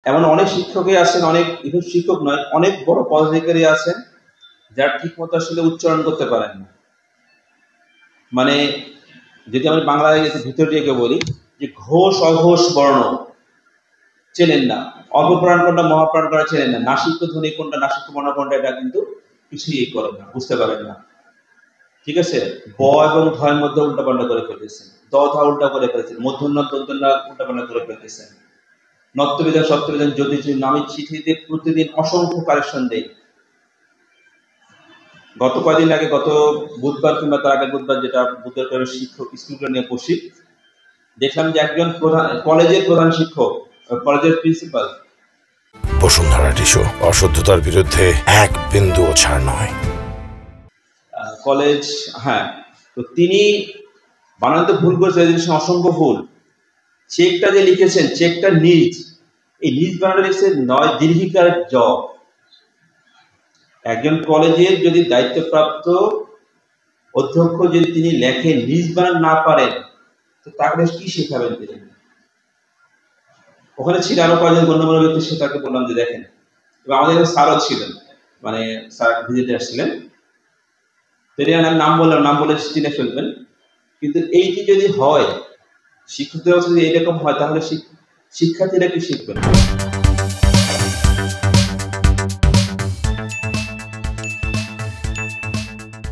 এমন অনেক শিক্ষকই আছেন, অনেক ইভেন শিক্ষক নয়, অনেক বড় পদাধিকারী আছেন যারা ঠিক মতো আসলে উচ্চারণ করতে পারেন না। মানে যদি আমি বাংলায় ভিতর দিয়ে বলি যে ঘোষ অঘোষ বর্ণ চেনেন না, অল্পপ্রাণ কোনটা মহাপ্রাণ করা চেনেন না, নাসিক্য ধ্বনি কোনটা নাসিক্য বর্ণ কোনটা এটা কিন্তু কিছুই করেন না, বুঝতে পারেন না। ঠিক আছে, ব এবং ধয়ের মধ্যে উল্টাপাল্টা করে ফেলতেছেন, দ ধা উল্টা করে ফেলতেছেন, মূর্ধন্য তর্জন্য উল্টাপাল্টা করে ফেলতেছেন। নত্যবিধান সত্যবিধান জ্যোতিষ আমি চিঠিতে প্রতিদিন অসংখ্য কারেকশন দেই। গত কয়েকদিন আগে, গত বুধবার কিংবা তার আগের বুধবার, যেটা বুধবার করে শিক্ষক স্কুলগুলো নিয়ে বসি, দেখলাম যে একজন কলেজের প্রধান শিক্ষক, কলেজের প্রিন্সিপাল, বসুন্ধরা টিস্যু অশুদ্ধতার বিরুদ্ধে এক বিন্দুও ছাড় নয়। কলেজ, হ্যাঁ, তো তিনি বানানতে ভুল করেছে, অসংখ্য ভুল। চেকটা যে লিখেছেন, চেকটা নিজ, এই নিজ বানানটা লিখছেন নয় দীর্ঘিকার জ। একজন কলেজের যদি দায়িত্বপ্রাপ্ত অধ্যক্ষ যদি তিনি লেখেন নিজ বানান না পারেন, তো তাকে কি শেখাবেন তিনি? ওখানে ছিল আরো কয়েকজন গণ্যমান্য ব্যক্তি, সে তাকে বললাম যে দেখেন, এবং আমাদের স্যারও ছিলেন, মানে স্যার ভিজিটে আসছিলেন, নাম বললাম, নাম বলে চিনে ফেলবেন। কিন্তু এইটি যদি হয়, শিক্ষকদের যদি এরকম হয়, তাহলে শিক্ষার্থীরা কি শিখবেন?